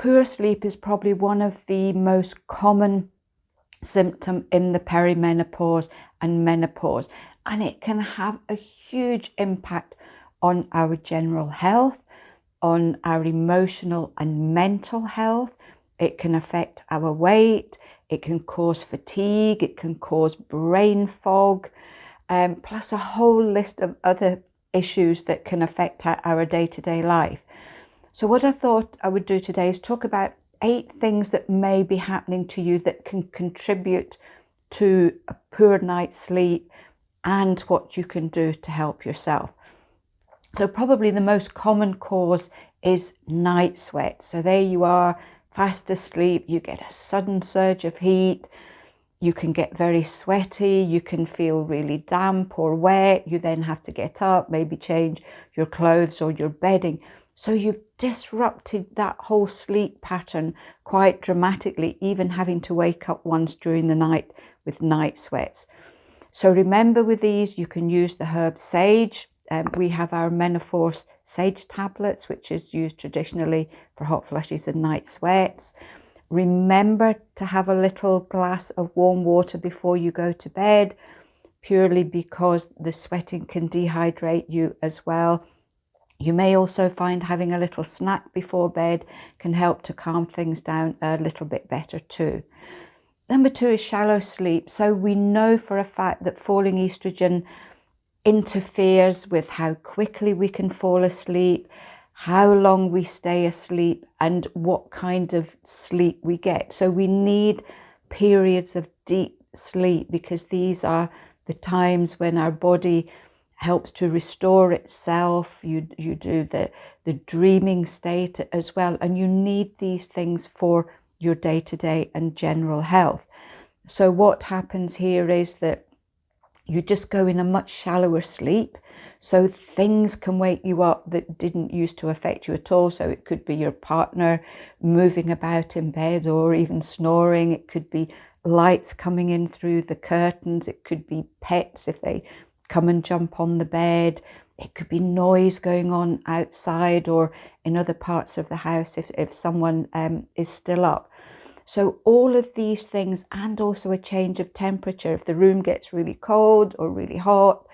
poor sleep is probably one of the most common symptoms in the perimenopause and menopause, and it can have a huge impact on our general health, on our emotional and mental health. It can affect our weight, it can cause fatigue, it can cause brain fog, plus a whole list of other issues that can affect our day-to-day life. So what I thought I would do today is talk about 8 things that may be happening to you that can contribute to a poor night's sleep and what you can do to help yourself. So probably the most common cause is night sweat. So there you are, fast asleep, you get a sudden surge of heat, you can get very sweaty, you can feel really damp or wet, you then have to get up, maybe change your clothes or your bedding. So you've disrupted that whole sleep pattern quite dramatically, even having to wake up once during the night with night sweats. So remember, with these, you can use the herb sage. We have our Menopause sage tablets, which is used traditionally for hot flushes and night sweats. Remember to have a little glass of warm water before you go to bed, purely because the sweating can dehydrate you as well. You may also find having a little snack before bed can help to calm things down a little bit better too. Number 2 is shallow sleep. So we know for a fact that falling estrogen interferes with how quickly we can fall asleep, how long we stay asleep, and what kind of sleep we get. So we need periods of deep sleep, because these are the times when our body helps to restore itself. You do the dreaming state as well, and you need these things for your day-to-day and general health. So what happens here is that you just go in a much shallower sleep. So things can wake you up that didn't used to affect you at all. So it could be your partner moving about in bed or even snoring. It could be lights coming in through the curtains. It could be pets if they come and jump on the bed. It could be noise going on outside or in other parts of the house if someone is still up. So all of these things, and also a change of temperature. If the room gets really cold or really hot,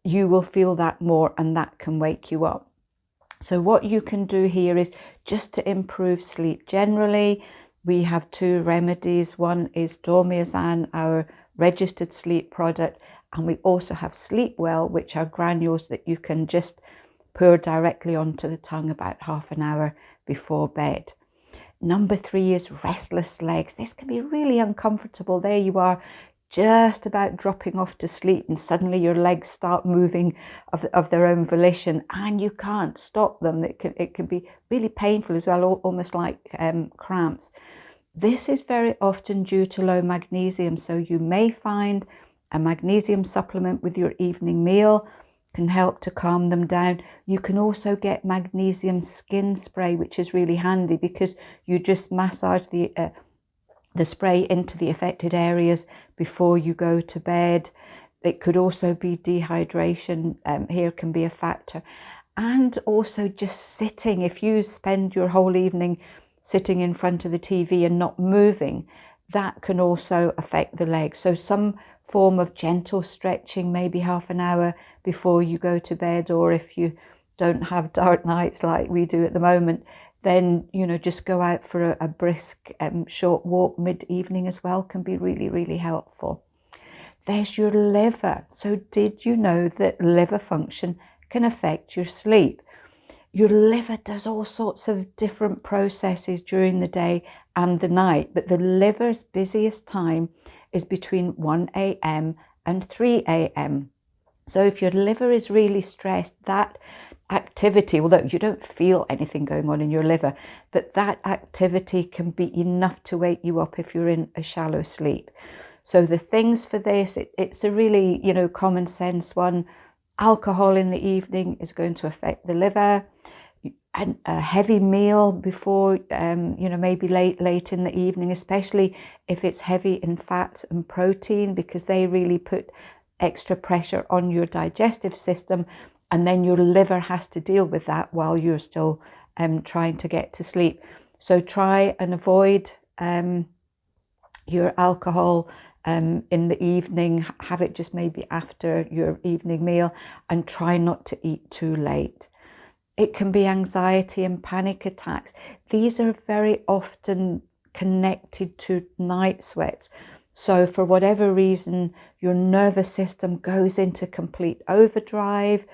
you will feel that more, and that can wake you up. So what you can do here is just to improve sleep generally. We have 2 remedies. One is Dormiazan, our registered sleep product, and we also have Sleep Well, which are granules that you can just pour directly onto the tongue about half an hour before bed. Number 3 is restless legs. This can be really uncomfortable. There you are, just about dropping off to sleep, and suddenly your legs start moving of their own volition, and you can't stop them. It can be really painful as well, almost like cramps. This is very often due to low magnesium. So you may find a magnesium supplement with your evening meal can help to calm them down. You can also get magnesium skin spray, which is really handy because you just massage the spray into the affected areas before you go to bed. It could also be dehydration. Here can be a factor. And also just sitting. If you spend your whole evening sitting in front of the TV and not moving, that can also affect the legs. So some form of gentle stretching, maybe half an hour before you go to bed, or if you don't have dark nights like we do at the moment, then, just go out for a brisk short walk mid-evening as well can be really, really helpful. There's your liver. So did you know that liver function can affect your sleep? Your liver does all sorts of different processes during the day and the night, but the liver's busiest time is between 1 a.m. and 3 a.m. So if your liver is really stressed, that activity, although you don't feel anything going on in your liver, but that activity can be enough to wake you up if you're in a shallow sleep. So the things for this, it's a really, common sense one. Alcohol in the evening is going to affect the liver. And a heavy meal before, maybe late in the evening, especially if it's heavy in fats and protein, because they really put extra pressure on your digestive system, and then your liver has to deal with that while you're still trying to get to sleep. So try and avoid your alcohol in the evening. Have it just maybe after your evening meal, and try not to eat too late. It can be anxiety and panic attacks. These are very often connected to night sweats. So for whatever reason, your nervous system goes into complete overdrive.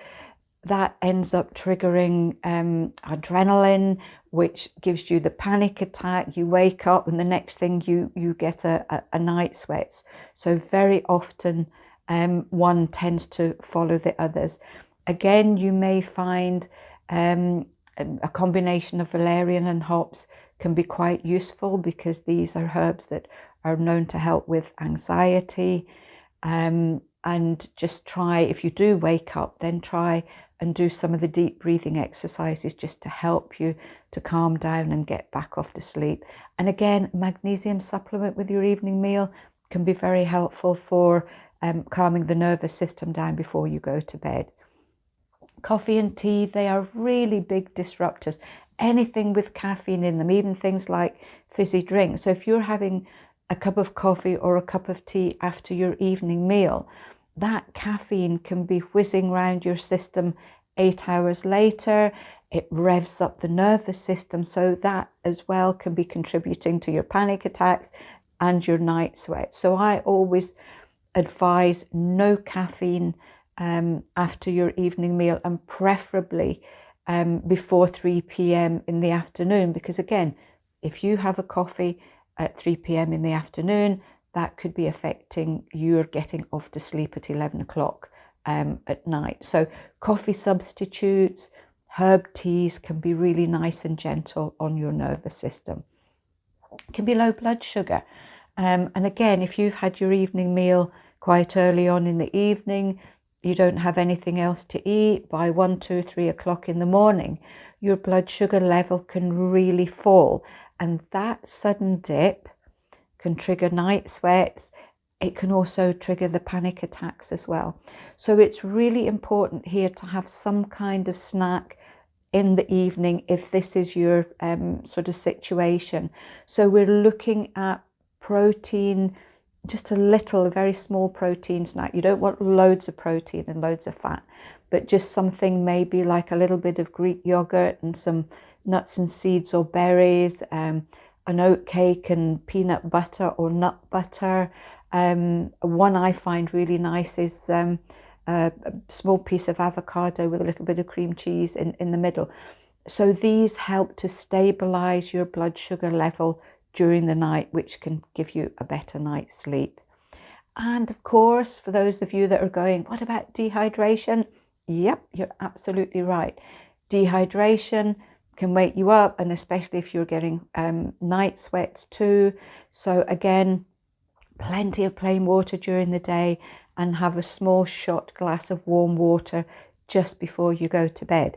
That ends up triggering adrenaline, which gives you the panic attack. You wake up and the next thing you get a night sweats. So very often one tends to follow the others. Again, you may find a combination of valerian and hops can be quite useful, because these are herbs that are known to help with anxiety. And just try, if you do wake up, then try and do some of the deep breathing exercises just to help you to calm down and get back off to sleep. And again, magnesium supplement with your evening meal can be very helpful for calming the nervous system down before you go to bed. Coffee and tea, they are really big disruptors. Anything with caffeine in them, even things like fizzy drinks. So if you're having a cup of coffee or a cup of tea after your evening meal, that caffeine can be whizzing around your system 8 hours later. It revs up the nervous system, so that as well can be contributing to your panic attacks and your night sweats. So I always advise no caffeine after your evening meal, and preferably before 3 p.m. in the afternoon, because again, if you have a coffee at 3 p.m. in the afternoon, that could be affecting your getting off to sleep at 11 o'clock at night. So coffee substitutes, herb teas can be really nice and gentle on your nervous system. It can be low blood sugar. And again, if you've had your evening meal quite early on in the evening, you don't have anything else to eat, by 1, 2, 3 o'clock in the morning, your blood sugar level can really fall. And that sudden dip can trigger night sweats. It can also trigger the panic attacks as well. So it's really important here to have some kind of snack in the evening if this is your sort of situation. So we're looking at protein, just a very small protein snack. You don't want loads of protein and loads of fat, but just something maybe like a little bit of Greek yogurt and some nuts and seeds or berries, an oat cake and peanut butter or nut butter. One I find really nice is a small piece of avocado with a little bit of cream cheese in the middle. So these help to stabilize your blood sugar level during the night, which can give you a better night's sleep. And of course, for those of you that are going, what about dehydration? Yep, you're absolutely right. Dehydration can wake you up, and especially if you're getting night sweats too. So again, plenty of plain water during the day, and have a small shot glass of warm water just before you go to bed.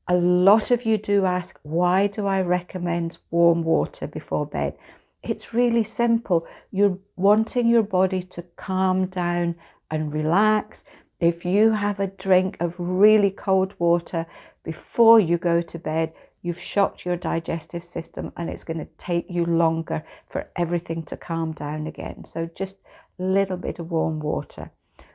A lot of you do ask, why do I recommend warm water before bed? It's really simple. You're wanting your body to calm down and relax. If you have a drink of really cold water before you go to bed, you've shocked your digestive system, and it's going to take you longer for everything to calm down again. So just a little bit of warm water.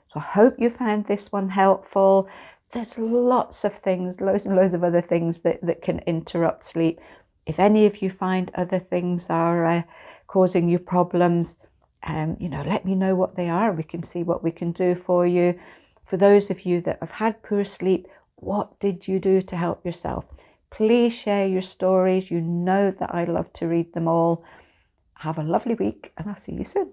So I hope you found this one helpful. There's lots of things, loads and loads of other things that can interrupt sleep. If any of you find other things are causing you problems, let me know what they are. We can see what we can do for you. For those of you that have had poor sleep, what did you do to help yourself? Please share your stories. You know that I love to read them all. Have a lovely week, and I'll see you soon.